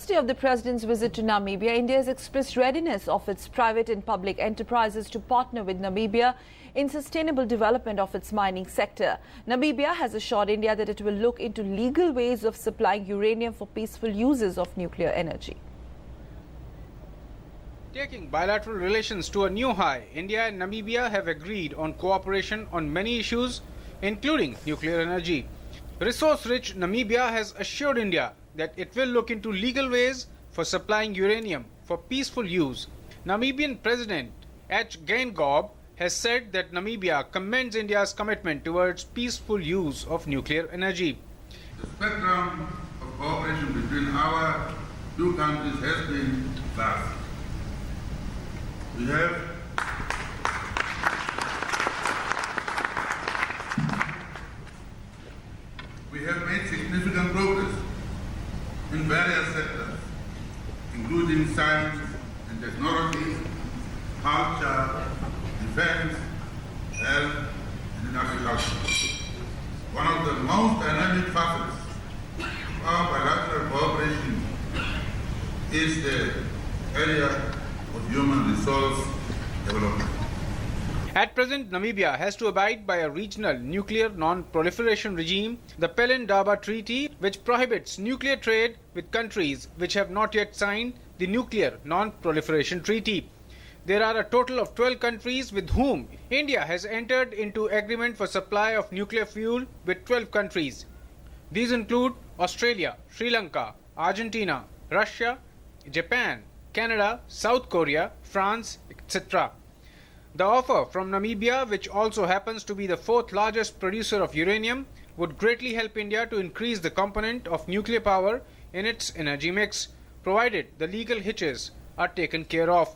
last day of the President's visit to Namibia, India has expressed readiness of its private and public enterprises to partner with Namibia in sustainable development of its mining sector. Namibia has assured India that it will look into legal ways of supplying uranium for peaceful uses of nuclear energy. Taking bilateral relations to a new high, India and Namibia have agreed on cooperation on many issues, including nuclear energy. Resource-rich Namibia has assured India that it will look into legal ways for supplying uranium for peaceful use. Namibian President H. Geingob has said that Namibia commends India's commitment towards peaceful use of nuclear energy. The spectrum of cooperation between our two countries has been vast. We have made significant progress in various sectors, including science and technology, culture, defense, health, and agriculture. One of the most dynamic facets of our bilateral cooperation is the area of human resource development. At present, Namibia has to abide by a regional nuclear non-proliferation regime, the Pelindaba Treaty, which prohibits nuclear trade with countries which have not yet signed the Nuclear Non-Proliferation Treaty. There are a total of 12 countries with whom India has entered into agreement for supply of nuclear fuel with 12 countries. These include Australia, Sri Lanka, Argentina, Russia, Japan, Canada, South Korea, France, etc. The offer from Namibia, which also happens to be the fourth largest producer of uranium, would greatly help India to increase the component of nuclear power in its energy mix, provided the legal hitches are taken care of.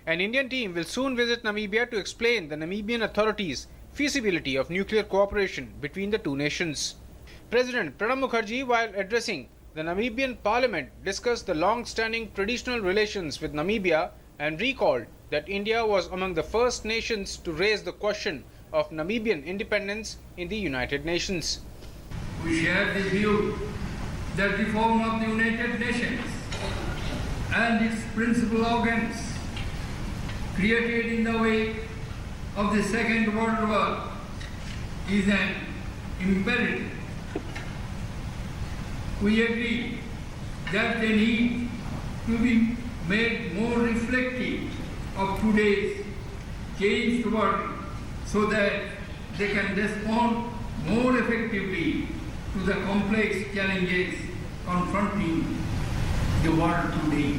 An Indian team will soon visit Namibia to explain the Namibian authorities' feasibility of nuclear cooperation between the two nations. President Pranab Mukherjee, while addressing the Namibian parliament, discussed the long-standing traditional relations with Namibia and recalled that India was among the first nations to raise the question of Namibian independence in the United Nations. We share the view that reform of the United Nations and its principal organs created in the wake of the Second World War is an imperative. We agree that they need to be made more reflective of today's changed world so that they can respond more effectively to the complex challenges confronting the world today.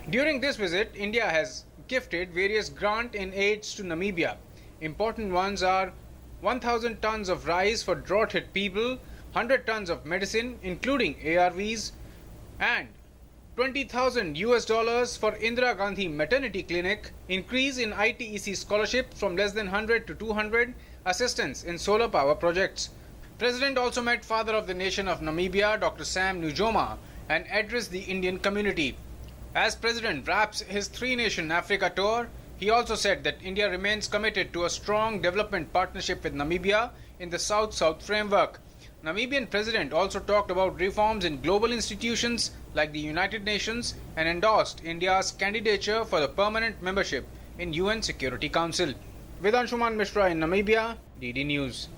During this visit, India has gifted various grant and aids to Namibia. Important ones are 1,000 tons of rice for drought-hit people, 100 tons of medicine, including ARVs, and $20,000 for Indira Gandhi Maternity Clinic, increase in ITEC scholarships from less than 100 to 200, assistance in solar power projects. President also met Father of the Nation of Namibia, Dr. Sam Nujoma, and addressed the Indian community. As President wraps his three-nation Africa tour, he also said that India remains committed to a strong development partnership with Namibia in the South-South framework. Namibian President also talked about reforms in global institutions like the United Nations and endorsed India's candidature for the permanent membership in UN Security Council. With Anshuman Mishra in Namibia, DD News.